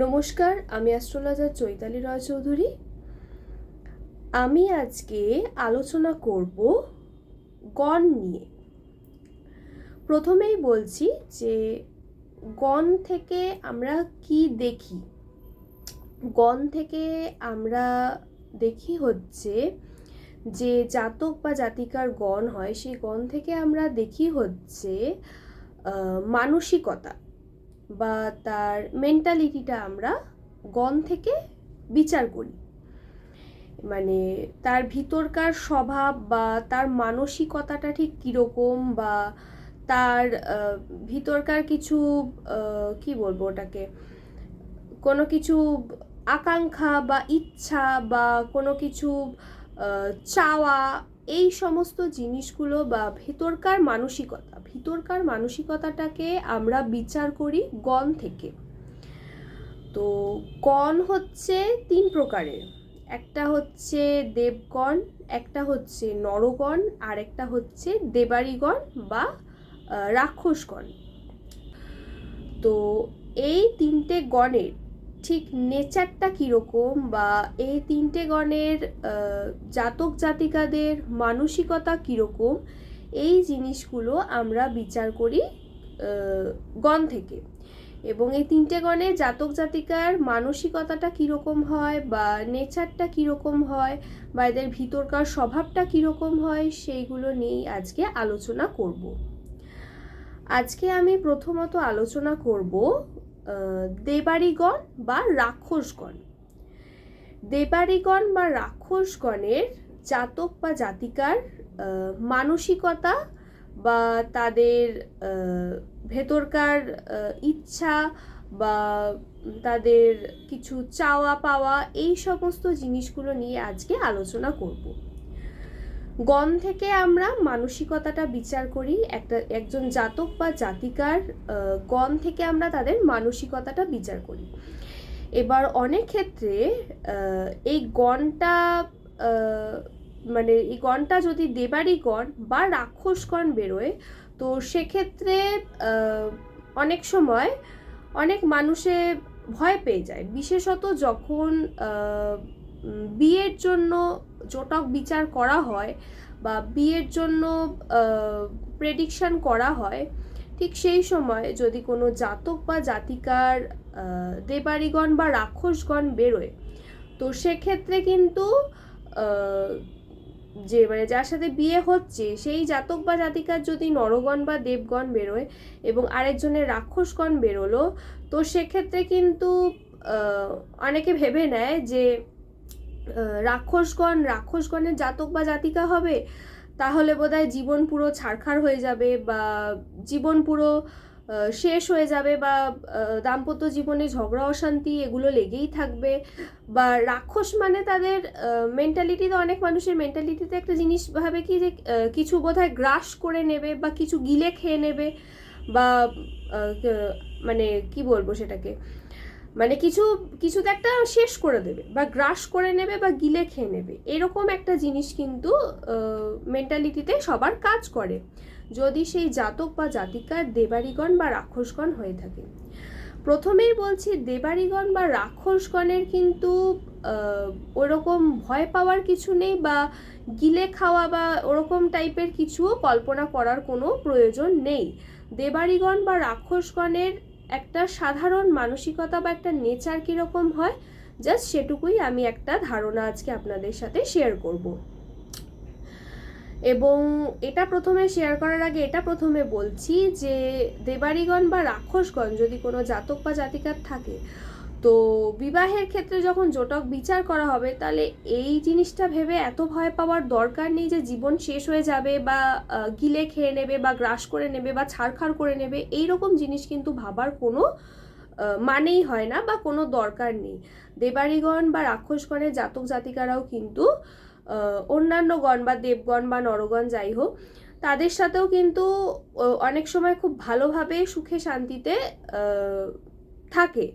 নমস্কার, আমি অ্যাস্ট্রোলজার চৈতালি রায়চৌধুরী। আমি আজকে আলোচনা করব গণ নিয়ে। প্রথমেই বলছি যে গণ থেকে আমরা কি দেখি। গণ থেকে আমরা দেখি হচ্ছে যে জাতক বা জাতিকার গণ হয়, সেই গণ থেকে আমরা দেখি হচ্ছে মানসিকতা বা তার মেন্টালিটিটা আমরা গণ থেকে বিচার করি। মানে তার ভিতরকার স্বভাব বা তার মানসিকতাটা ঠিক কীরকম, বা তার ভিতরকার কিছু কি বলবো ওটাকে, কোনো কিছু আকাঙ্ক্ষা বা ইচ্ছা বা কোনো কিছু চাওয়া, এই সমস্ত জিনিসগুলো বা ভিতরকার মানসিকতাটাকে আমরা বিচার করি গণ থেকে। তো গণ হচ্ছে তিন প্রকারের। একটা হচ্ছে দেবগণ, একটা হচ্ছে নরগণ, আর একটা হচ্ছে দেবাড়িগণ বা রাক্ষসগণ। তো এই তিনটে গণের ঠিক নেচারটা কীরকম, বা এই তিনটে গণের জাতক জাতিকাদের মানসিকতা কীরকম, এই জিনিসগুলো আমরা বিচার করি গণ থেকে। এবং এই তিনটে গণের জাতক জাতিকার মানসিকতাটা কীরকম হয় বা নেচারটা কীরকম হয় বা এদের ভিতরকার স্বভাবটা কীরকম হয়, সেইগুলো নিয়েই আজকে আলোচনা করব। আজকে আমি প্রথমত আলোচনা করব দেবাড়িগণ বা রাক্ষসগণ। দেবাড়িগণ বা রাক্ষসগণের জাতক বা জাতিকার মানসিকতা বা তাদের ভেতরকার ইচ্ছা বা তাদের কিছু চাওয়া পাওয়া, এই সমস্ত জিনিসগুলো নিয়ে আজকে আলোচনা করব। গণ থেকে আমরা মানসিকতাটা বিচার করি। একজন জাতক বা জাতিকার গণ থেকে আমরা তাদের মানসিকতাটা বিচার করি। এবার অনেক ক্ষেত্রে এই গণটা মানে এই গণটা যদি দেবাড়ি গণ বা রাক্ষসগণ বেরোয়, তো সেক্ষেত্রে অনেক সময় অনেক মানুষে ভয় পেয়ে যায়, বিশেষত যখন বিয়ের জন্য জোটক বিচার করা হয় বা বিয়ের জন্য প্রেডিকশন করা হয়। ঠিক সেই সময় যদি কোনো জাতক বা জাতিকার দেবাড়িগণ বা রাক্ষসগণ বেরোয়, তো সেক্ষেত্রে কিন্তু যে মানে যার সাথে বিয়ে হচ্ছে সেই জাতক বা জাতিকার যদি নরগণ বা দেবগণ বেরোয় এবং আরেকজনের রাক্ষসগণ বেরোলো, তো সেক্ষেত্রে কিন্তু অনেকে ভেবে নেয় যে রাক্ষসগণের জাতক বা জাতিকা হবে, তাহলে বোধহয় জীবন পুরো ছারখার হয়ে যাবে বা জীবন পুরো শেষ হয়ে যাবে, বা দাম্পত্য জীবনে ঝগড়া অশান্তি এগুলো লেগেই থাকবে। বা রাক্ষস মানে তাদের মেন্টালিটিতে, অনেক মানুষের মেন্টালিটিতে একটা জিনিস ভাবে কি যে কিছু বোধহয় গ্রাস করে নেবে বা কিছু গিলে খেয়ে নেবে, বা মানে কি বলবো সেটাকে, মানে কিছুতে একটা শেষ করে দেবে বা গ্রাস করে নেবে বা গিলে খেয়ে নেবে, এরকম একটা জিনিস কিন্তু মেন্টালিটিতে সবার কাজ করে যদি সেই জাতক বা জাতিকার দেবাড়িগণ বা রাক্ষসগণ হয়ে থাকে। প্রথমেই বলছি, দেবাড়িগণ বা রাক্ষসগণের কিন্তু ওরকম ভয় পাওয়ার কিছু নেই, বা গিলে খাওয়া বা ওরকম টাইপের কিছুও কল্পনা করার কোনো প্রয়োজন নেই। দেবাড়িগণ বা রাক্ষসগণের একটা সাধারণ মানসিকতা বা একটা নেচার কীরকম হয়, জাস্ট সেটুকুই আমি একটা ধারণা আজকে আপনাদের সাথে শেয়ার করব। এবং এটা প্রথমে শেয়ার করার আগে এটা প্রথমে বলছি যে দেবাড়িগণ বা রাক্ষসগণ যদি কোনো জাতক বা জাতিকার থাকে, তো বিবাহের ক্ষেত্রে যখন জোটক বিচার করা হবে, তাহলে এই জিনিসটা ভেবে এত ভয় পাওয়ার দরকার নেই যে জীবন শেষ হয়ে যাবে বা গিলে খেয়ে নেবে বা গ্রাস করে নেবে বা ছাড়খাড় করে নেবে, এইরকম জিনিস কিন্তু ভাবার কোনো মানেই হয় না বা কোনো দরকার নেই। দেবাড়িগণ বা রাক্ষসগণের জাতক জাতিকারাও কিন্তু অন্যান্য গণ বা দেবগণ বা নরগণ যাই হোক, তাদের সাথেও কিন্তু অনেক সময় খুব ভালোভাবে সুখে শান্তিতে থাকে,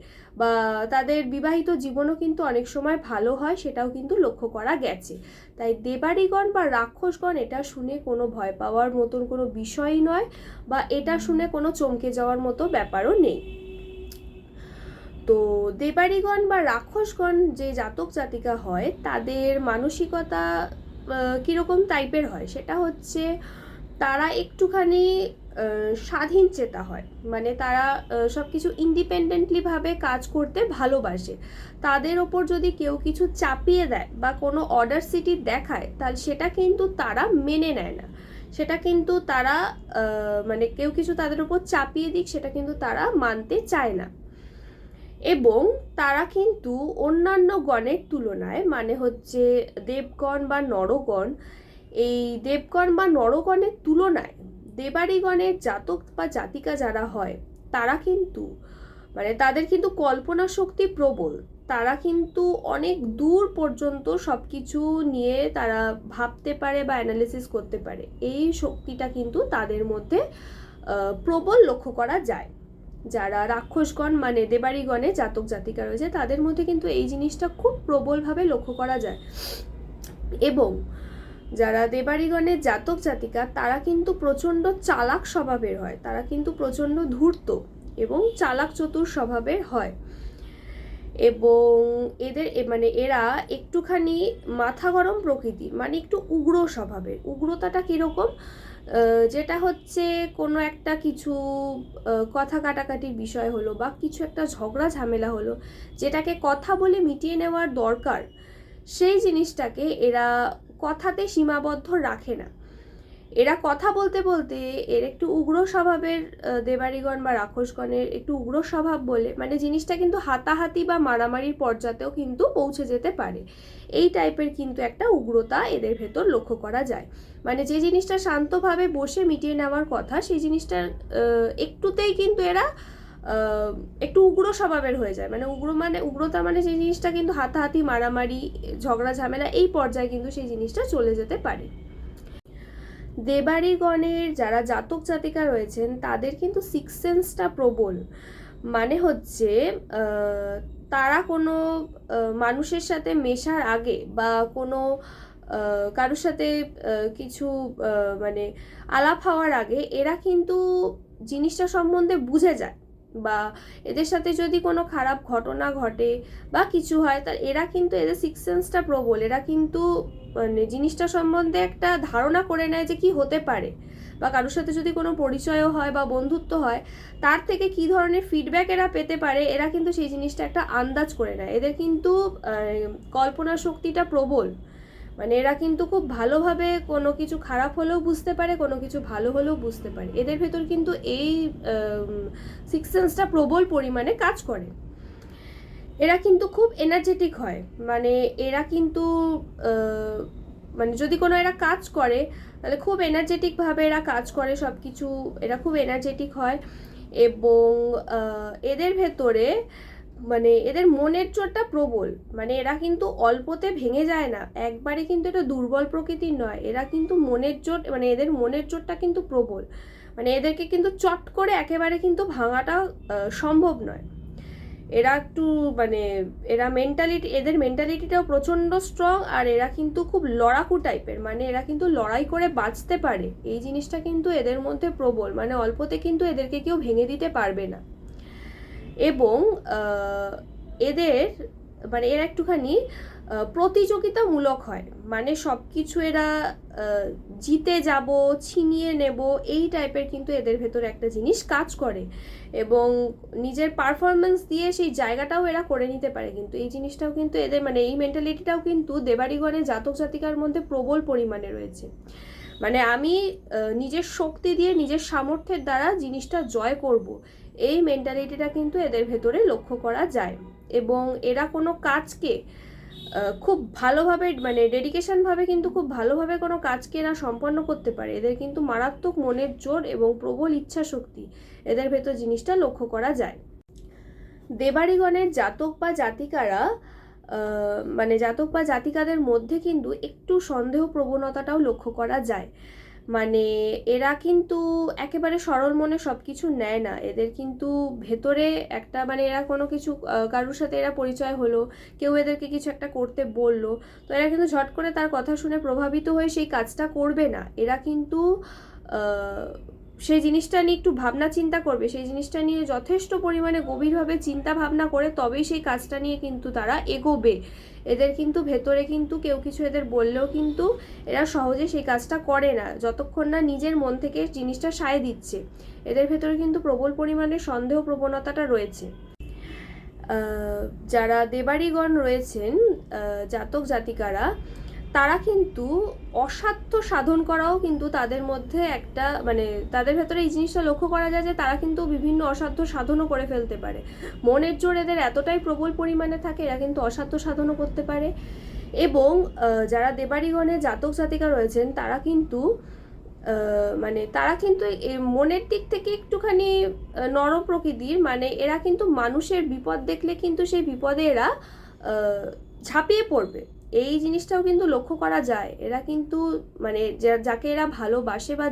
বা তাদের বিবাহিত জীবনও কিন্তু অনেক সময় ভালো হয়, সেটাও কিন্তু লক্ষ্য করা গেছে। তাই দেবাড়িগণ বা রাক্ষসগণ এটা শুনে কোনো ভয় পাওয়ার মতন কোনো বিষয়ই নয়, বা এটা শুনে কোনো চমকে যাওয়ার মতো ব্যাপারও নেই। তো দেবাড়িগণ বা রাক্ষসগণ যে জাতক জাতিকা হয় তাদের মানসিকতা কীরকম টাইপের হয়, সেটা হচ্ছে তারা একটুখানি স্বাধীন চেতা হয়, মানে তারা সব কিছু ইন্ডিপেন্ডেন্টলিভাবে কাজ করতে ভালোবাসে। তাদের ওপর যদি কেউ কিছু চাপিয়ে দেয় বা কোনো অর্ডার সিটি দেখায় তাহলে সেটা কিন্তু তারা মেনে নেয় না, সেটা কিন্তু তারা মানে কেউ কিছু তাদের উপর চাপিয়ে দিক সেটা কিন্তু তারা মানতে চায় না। এবং তারা কিন্তু অন্যান্য গণের তুলনায়, মানে হচ্ছে দেবগণ বা নরগণ, এই দেবগণ বা নরগণের তুলনায় দেবাড়িগণের জাতক বা জাতিকা যারা হয় তারা কিন্তু মানে তাদের কিন্তু কল্পনা শক্তি প্রবল। তারা কিন্তু অনেক দূর পর্যন্ত সব কিছু নিয়ে তারা ভাবতে পারে বা অ্যানালিসিস করতে পারে। এই শক্তিটা কিন্তু তাদের মধ্যে প্রবল লক্ষ্য করা যায়। যারা রাক্ষসগণ মানে দেবাড়িগণে জাতক জাতিকা রয়েছে তাদের মধ্যে কিন্তু এই জিনিসটা খুব প্রবলভাবে লক্ষ্য করা যায়। এবং যারা দেবাড়িগণের জাতক জাতিকা তারা কিন্তু প্রচণ্ড চালাক স্বভাবের হয়, তারা কিন্তু প্রচণ্ড ধূর্ত এবং চালাক চতুর স্বভাবের হয়। এবং এদের মানে এরা একটুখানি মাথা গরম প্রকৃতির, মানে একটু উগ্র স্বভাবের। উগ্রতাটা কীরকম, যেটা হচ্ছে কোনো একটা কিছু কথা কাটাকাটির বিষয় হলো বা কিছু একটা ঝগড়া ঝামেলা হলো যেটাকে কথা বলে মিটিয়ে নেওয়ার দরকার, সেই জিনিসটাকে এরা কথাতে সীমাবদ্ধ রাখে না। এরা কথা বলতে বলতে এর একটু উগ্র স্বভাবের দেবাড়িগণ বা রাক্ষসগণের একটু উগ্র স্বভাব বলে মানে জিনিসটা কিন্তু হাতাহাতি বা মারামারির পর্যাতেও কিন্তু পৌঁছে যেতে পারে। এই টাইপের কিন্তু একটা উগ্রতা এদের ভেতর লক্ষ্য করা যায়। মানে যে জিনিসটা শান্তভাবে বসে মিটিয়ে নেওয়ার কথা সেই জিনিসটা একটুতেই কিন্তু এরা একটু উগ্র স্বভাবের হয়ে যায়। মানে উগ্রতা মানে যে জিনিসটা কিন্তু হাতাহাতি মারামারি ঝগড়া ঝামেলা এই পর্যায়ে কিন্তু সেই জিনিসটা চলে যেতে পারে। দেবাড়িগণের যারা জাতক জাতিকা রয়েছেন তাদের কিন্তু সিক্স সেন্সটা প্রবল। মানে হচ্ছে তারা কোনো মানুষের সাথে মেশার আগে বা কোনো কারোর সাথে কিছু মানে আলাপ হওয়ার আগে এরা কিন্তু জিনিসটা সম্বন্ধে বুঝে যায়, বা এদের সাথে যদি কোনো খারাপ ঘটনা ঘটে বা কিছু হয় তা এরা কিন্তু এদের সিক্স সেন্সটা প্রবল। এরা কিন্তু মানে জিনিসটা সম্বন্ধে একটা ধারণা করে নেয় যে কি হতে পারে, বা কারোর সাথে যদি কোনো পরিচয়ও হয় বা বন্ধুত্ব হয় তার থেকে কি ধরনের ফিডব্যাক এরা পেতে পারে এরা কিন্তু সেই জিনিসটা একটা আন্দাজ করে নেয়। এদের কিন্তু কল্পনা শক্তিটা প্রবল, মানে এরা কিন্তু খুব ভালোভাবে কোনো কিছু খারাপ হলেও বুঝতে পারে, কোনো কিছু ভালো হলেও বুঝতে পারে। এদের ভেতর কিন্তু এই সিক্স সেন্সটা প্রবল পরিমাণে কাজ করে। এরা কিন্তু খুব এনার্জেটিক হয়, মানে এরা কিন্তু মানে যদি কোনো এরা কাজ করে তাহলে খুব এনার্জেটিকভাবে এরা কাজ করে সব কিছু, এরা খুব এনার্জেটিক হয়। এবং এদের ভেতরে মানে এদের মনের জোরটা প্রবল, মানে এরা কিন্তু অল্পতে ভেঙে যায় না, একবারে কিন্তু এটা দুর্বল প্রকৃতির নয়। এরা কিন্তু মনের জোর মানে এদের মনের জোরটা কিন্তু প্রবল, মানে এদেরকে কিন্তু চট করে একেবারে কিন্তু ভাঙাটা সম্ভব নয়। এরা একটু মানে এরা এদের মেন্টালিটিটাও প্রচণ্ড স্ট্রং, আর এরা কিন্তু খুব লড়াকু টাইপের, মানে এরা কিন্তু লড়াই করে বাঁচতে পারে। এই জিনিসটা কিন্তু এদের মধ্যে প্রবল, মানে অল্পতে কিন্তু এদেরকে কেউ ভেঙে দিতে পারবে না। এবং এদের মানে এরা একটুখানি প্রতিযোগিতামূলক হয়, মানে সব কিছু এরা জিতে যাব ছিনিয়ে নেব এই টাইপের কিন্তু এদের ভেতরে একটা জিনিস কাজ করে, এবং নিজের পারফরমেন্স দিয়ে সেই জায়গাটাও এরা করে নিতে পারে। কিন্তু এই জিনিসটাও কিন্তু এদের মানে এই মেন্টালিটিটাও কিন্তু দেবাড়িগণের জাতক জাতিকার মধ্যে প্রবল পরিমাণে রয়েছে। মানে আমি নিজের শক্তি দিয়ে নিজের সামর্থ্যের দ্বারা জিনিসটা জয় করব, এই মেন্টালিটিটা কিন্তু এদের ভেতরে লক্ষ্য করা যায়। এবং এরা কোনো কাজকে খুব ভালোভাবে মানে ডেডিকেশনভাবে কিন্তু খুব ভালোভাবে কোনো কাজকে এরা সম্পন্ন করতে পারে। এদের কিন্তু মারাত্মক মনের জোর এবং প্রবল ইচ্ছা শক্তি এদের ভেতর জিনিসটা লক্ষ্য করা যায়। দেবাড়িগণের জাতক বা জাতিকারা মানে জাতক বা জাতিকাদের মধ্যে কিন্তু একটু সন্দেহ প্রবণতাটাও লক্ষ্য করা যায়। মানে এরা কিন্তু একেবারে সরল মনে সব কিছু নেয় না। এদের কিন্তু ভেতরে একটা মানে এরা কোনো কিছু কারোর সাথে এরা পরিচয় হলো, কেউ এদেরকে কিছু একটা করতে বললো, তো এরা কিন্তু ঝট করে তার কথা শুনে প্রভাবিত হয়ে সেই কাজটা করবে না। এরা কিন্তু সেই জিনিসটা নিয়ে একটু ভাবনা চিন্তা করবে, সেই জিনিসটা নিয়ে যথেষ্ট পরিমাণে গভীরভাবে চিন্তা ভাবনা করে তবেই সেই কাজটা নিয়ে কিন্তু তারা এগোবে। এদের কিন্তু ভেতরে কিন্তু কেউ কিছু এদের বললেও কিন্তু এরা সহজে সেই কাজটা করে না, যতক্ষণ না নিজের মন থেকে জিনিসটা সায় দিচ্ছে। এদের ভেতরে কিন্তু প্রবল পরিমাণে সন্দেহ প্রবণতাটা রয়েছে। যারা দেবাড়িগণ রয়েছেন, জাতক জাতিকারা, তারা কিন্তু অসাধ্য সাধন করাও কিন্তু তাদের মধ্যে একটা মানে তাদের ভেতরে এই জিনিসটা লক্ষ্য করা যায় যে তারা কিন্তু বিভিন্ন অসাধ্য সাধনও করে ফেলতে পারে। মনের জোর এদের এতটাই প্রবল পরিমাণে থাকে, এরা কিন্তু অসাধ্য সাধনও করতে পারে। এবং যারা দেবাড়িগণে জাতক জাতিকা রয়েছেন তারা কিন্তু মনের দিক থেকে একটুখানি নরম প্রকৃতির, মানে এরা কিন্তু মানুষের বিপদ দেখলে কিন্তু সেই বিপদে এরা ঝাঁপিয়ে পড়বে। এই জিনিসটাও কিন্তু লক্ষ্য করা যায়। এরা কিন্তু মানে যাকে এরা ভালোবাসে বা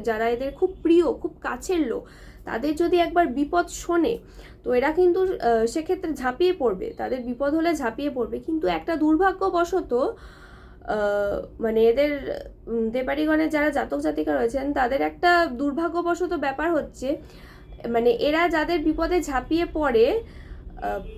যারা এদের খুব প্রিয়, খুব কাছের লোক, তাদের যদি একবার বিপদ শোনে তো এরা কিন্তু সেক্ষেত্রে ঝাঁপিয়ে পড়বে, তাদের বিপদ হলে ঝাঁপিয়ে পড়বে। কিন্তু একটা দুর্ভাগ্যবশত মানে এদের দেবাড়িগণের যারা জাতক জাতিকা রয়েছেন তাদের একটা দুর্ভাগ্যবশত ব্যাপার হচ্ছে, মানে এরা যাদের বিপদে ঝাঁপিয়ে পড়ে,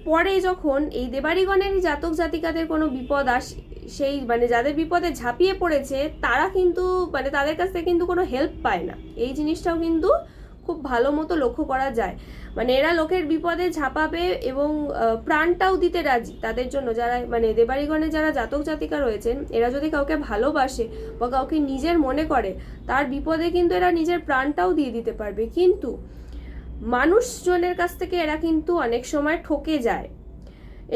পরে যখন এই দেবাড়িগণের জাতক জাতিকাদের কোনো বিপদ আসে, সেই মানে যাদের বিপদে ঝাঁপিয়ে পড়েছে তারা কিন্তু মানে তাদের কাছ থেকে কিন্তু কোনো হেল্প পায় না। এই জিনিসটাও কিন্তু খুব ভালো মতো লক্ষ্য করা যায়। মানে এরা লোকের বিপদে ঝাঁপাবে এবং প্রাণটাও দিতে রাজি তাদের জন্য। যারা মানে দেবাড়িগণে যারা জাতক জাতিকা রয়েছেন, এরা যদি কাউকে ভালোবাসে বা কাউকে নিজের মনে করে, তার বিপদে কিন্তু এরা নিজের প্রাণটাও দিয়ে দিতে পারবে। কিন্তু মানুষজনের কাছ থেকে এরা কিন্তু অনেক সময় ঠকে যায়,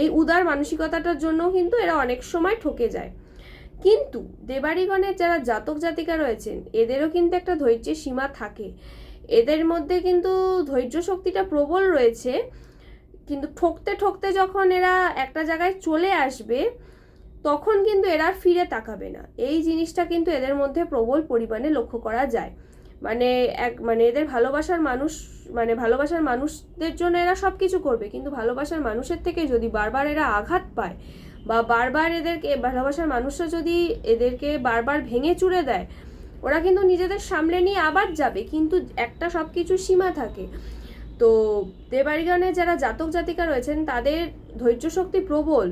এই উদার মানসিকতাটার জন্য কিন্তু এরা অনেক সময় ঠকে যায়। কিন্তু দেবাড়িগণের যারা জাতক জাতিকা রয়েছেন এদেরও কিন্তু একটা ধৈর্যের সীমা থাকে, এদের মধ্যে কিন্তু ধৈর্য শক্তিটা প্রবল রয়েছে। কিন্তু ঠকতে ঠকতে যখন এরা একটা জায়গায় চলে আসবে তখন কিন্তু এরা ফিরে তাকাবে না। এই জিনিসটা কিন্তু এদের মধ্যে প্রবল পরিমাণে লক্ষ্য করা যায়। মানে এদের ভালোবাসার মানুষদের জন্য এরা সব কিছু করবে, কিন্তু ভালোবাসার মানুষের থেকে যদি বারবার এরা আঘাত পায় বা বারবার এদেরকে ভালোবাসার মানুষরা যদি এদেরকে বারবার ভেঙে চুরে দেয়, ওরা কিন্তু নিজেদের সামলে নিয়ে আবার যাবে, কিন্তু একটা সব কিছু সীমা থাকে। তো দেবাড়িগণে যারা জাতক জাতিকা রয়েছেন তাদের ধৈর্য শক্তি প্রবল,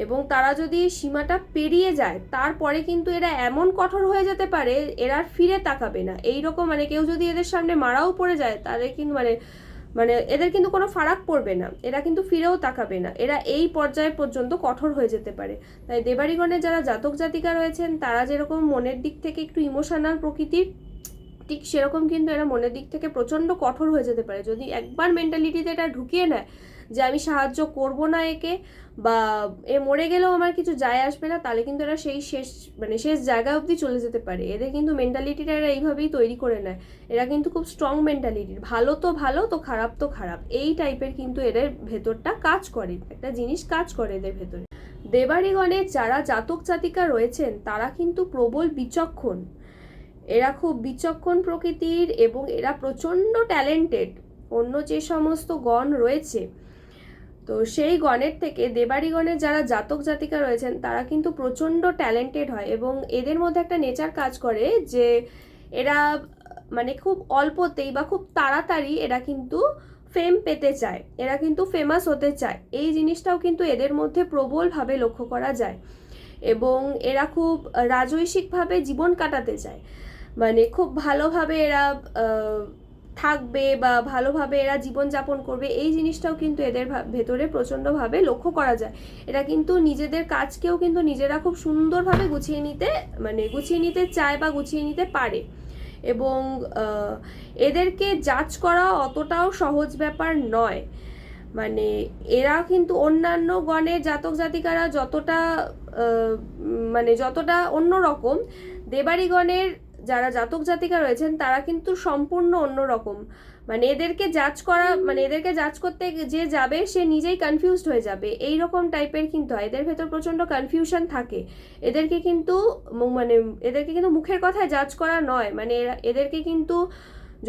এবং তারা যদি সীমাটা পেরিয়ে যায় তারপরে কিন্তু এরা এমন কঠোর হয়ে যেতে পারে এরা ফিরে তাকাবে না। এইরকম মানে কেউ যদি এদের সামনে মারাও পড়ে যায় তাদের কিন্তু মানে এদের কিন্তু কোনো ফারাক পড়বে না, এরা কিন্তু ফিরেও তাকাবে না। এরা এই পর্যায়ে পর্যন্ত কঠোর হয়ে যেতে পারে। তাই দেবাড়িগণে যারা জাতক জাতিকা রয়েছেন তারা যেরকম মনের দিক থেকে একটু ইমোশনাল প্রকৃতির, ঠিক সেরকম কিন্তু এরা মনের দিক থেকে প্রচণ্ড কঠোর হয়ে যেতে পারে। যদি একবার মেন্টালিটিতে এটা ঢুকিয়ে নেয় যে আমি সাহায্য করব না একে, বা এ মরে গেলেও আমার কিছু যায় আসবে না, তাহলে কিন্তু এরা সেই শেষ জায়গা অবধি চলে যেতে পারে। এদের কিন্তু মেন্টালিটিটা এরা এইভাবেই তৈরি করে নেয়। এরা কিন্তু খুব স্ট্রং মেন্টালিটির, ভালো তো ভালো তো খারাপ তো খারাপ, এই টাইপের কিন্তু এদের ভেতরটা কাজ করে, একটা জিনিস কাজ করে এদের ভেতরে। দেবাড়িগণের যারা জাতক জাতিকা রয়েছেন তারা কিন্তু প্রবল বিচক্ষণ, এরা খুব বিচক্ষণ প্রকৃতির এবং এরা প্রচণ্ড ট্যালেন্টেড। অন্য যে সমস্ত গণ রয়েছে তো সেই গণের থেকে দেবাড়িগণের যারা জাতক জাতিকা রয়েছেন তারা কিন্তু প্রচণ্ড ট্যালেন্টেড হয়, এবং এদের মধ্যে একটা নেচার কাজ করে যে এরা মানে খুব অল্পতেই বা খুব তাড়াতাড়ি এরা কিন্তু ফেম পেতে চায়, এরা কিন্তু ফেমাস হতে চায়। এই জিনিসটাও কিন্তু এদের মধ্যে প্রবলভাবে লক্ষ্য করা যায়। এবং এরা খুব রাজৈশিকভাবে জীবন কাটাতে চায়, মানে খুব ভালোভাবে এরা থাকবে বা ভালোভাবে এরা জীবনযাপন করবে, এই জিনিসটাও কিন্তু এদের ভেতরে প্রচণ্ডভাবে লক্ষ্য করা যায়। এরা কিন্তু নিজেদের কাজকেও কিন্তু নিজেরা খুব সুন্দরভাবে গুছিয়ে নিতে চায় বা গুছিয়ে নিতে পারে। এবং এদেরকে জাজ করা অতটাও সহজ ব্যাপার নয়। মানে এরা কিন্তু অন্যান্য গণের জাতক জাতিকারা যতটা অন্যরকম, দেবাড়িগণের যারা জাতক জাতিকা রয়েছেন তারা কিন্তু সম্পূর্ণ অন্যরকম। মানে এদেরকে জাজ করতে যে যাবে সে নিজেই কনফিউজড হয়ে যাবে, এই রকম টাইপের কিন্তু হয়। এদের ভেতর প্রচণ্ড কনফিউশন থাকে। এদেরকে কিন্তু মুখের কথায় জাজ করা নয়, মানে এদেরকে কিন্তু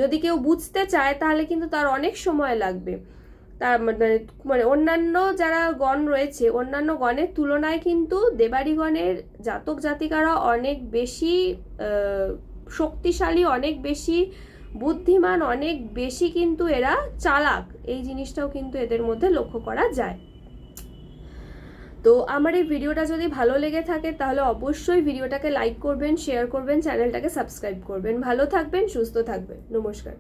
যদি কেউ বুঝতে চায় তাহলে কিন্তু তার অনেক সময় লাগবে। তার মানে অন্যান্য যারা গণ রয়েছে, অন্যান্য গণের তুলনায় কিন্তু দেবাড়িগণের জাতক জাতিকারা অনেক বেশি শক্তিশালী, অনেক বেশি বুদ্ধিমান, অনেক বেশি কিন্তু এরা চালাক, এই জিনিসটাও কিন্তু এদের মধ্যে লক্ষ্য করা যায়। তো আমার এই ভিডিওটা যদি ভালো লেগে থাকে তাহলে অবশ্যই ভিডিওটাকে লাইক করবেন, শেয়ার করবেন, চ্যানেলটাকে সাবস্ক্রাইব করবেন। ভালো থাকবেন, সুস্থ থাকবেন। নমস্কার।